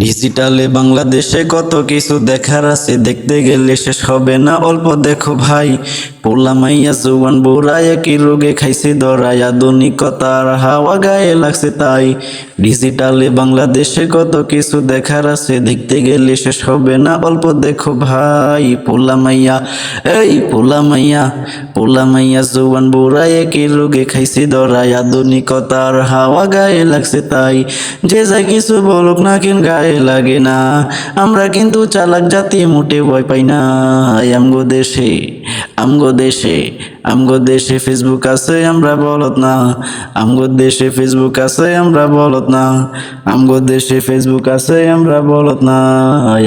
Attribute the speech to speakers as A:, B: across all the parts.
A: ডিজিটালে বাংলাদেশে কত কিছু দেখার আছে, দেখতে গেলে শেষ হবে না। অল্প দেখো ভাই, পোলা মাইয়া জুয়ান বুড়া একই রোগে খাইছে ধরাই, আধুনিকতার হাওয়া গায়ে লাগছে তাই। ডিজিটালে বাংলাদেশে কত কিছু দেখার আছে, দেখতে গেলে শেষ হবে না। অল্প দেখো ভাই, পোলা মাইয়া পোলা মাইয়া জুয়ান বুড়া একই রোগে খাইছে ধরাই, আধুনিকতার হাওয়া গায়ে লাগছে তাই। যে যা কিছু বলুক না কেন গায়ে লাগে না, আমরা কিন্তু চালাক জাতি, মোটে ভয় পাই না। আমগো দেশে আমগো দেশে আমগো দেশে ফেসবুক আছে, আমরা বলত না। আমগো দেশে ফেসবুক আছে, আমরা বলত না। আমগো দেশে ফেসবুক আছে, আমরা বলত না।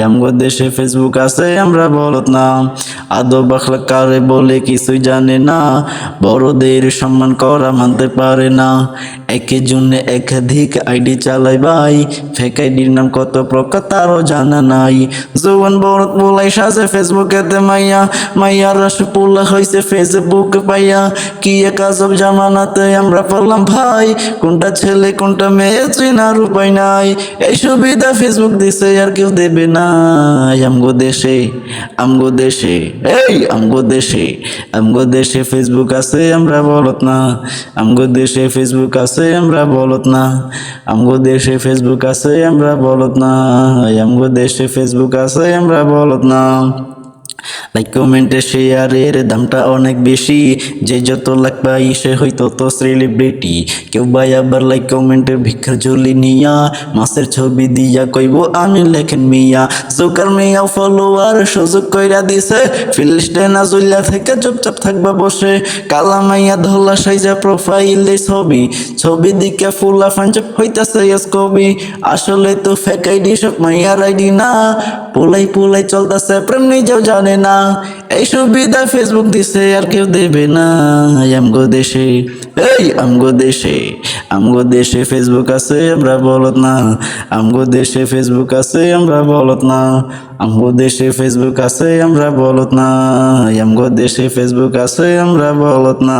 A: আমগো দেশে ফেসবুক আছে, আমরা বলত না। আদব আখলাক কারে বলে কিছুই জানে না, বড়দের সম্মান করা মানতে পারে না। একের জন্য একাধিক আইডি চালাই ভাই, ফেক আইডির নাম কত প্রকার তারও জানা নাই। জোয়ান বড় পোলাই সাজে ফেসবুকেতে মাইয়া, মাইয়ার রাস পোলা হয়েছে ফেসবুক পাইয়া। কি এক আজব জামানাতে আমরা পড়লাম ভাই, কোনটা ছেলে কোনটা মেয়ে চেনার উপায় নাই। এই সুবিধা ফেসবুক দিছে আর কেউ দেবে না। আমগো দেশে আমগো দেশে আমগো দেশে ফেসবুক আছে, আমরা বলত না। আমগো দেশে ফেসবুক আছে, আমরা বলত না। আমগো দেশে ফেসবুক আছে, আমরা বলত না। আমগো দেশে ফেসবুক আছে, আমরা বলত না। লাইক কমেন্টে শেয়ারের দামটা অনেক বেশি, যে যত লাইক পাই সে হয়তো তো সেলিব্রিটি। কেউ ভাই আবার লাইক কমেন্টের ভিক্ষার ঝুলি নিয়া, মাছের ছবি দিয়া কইব আমি লেখেন মিয়া। জোকার মিয়া ফলোয়ার সুযোগ কইরা দিছে, ফিলিস্টেনা জুল্লা থেকে চুপচাপ থাকবা বসে। কালা মাইয়া ধলা সাইজা প্রোফাইলে ছবি দিকে ফুলা ফাঞ্চপ হইতাছে কবি। আসলে তো ফেক আইডি, সব মাইয়ার আইডি না। পোলাই চলতেছে প্রেম নিজেও জানে না। এই সুবিধা ফেসবুক দিছে আর কেউ দেবে না। আমগো দেশে আমগো দেশে ফেসবুক আছে, আমরা বলত না। আমগো দেশে ফেসবুক আছে, আমরা বলত না। আমগো দেশে ফেসবুক আছে, আমরা বলত না। আমগো দেশে ফেসবুক আছে, আমরা বলত না।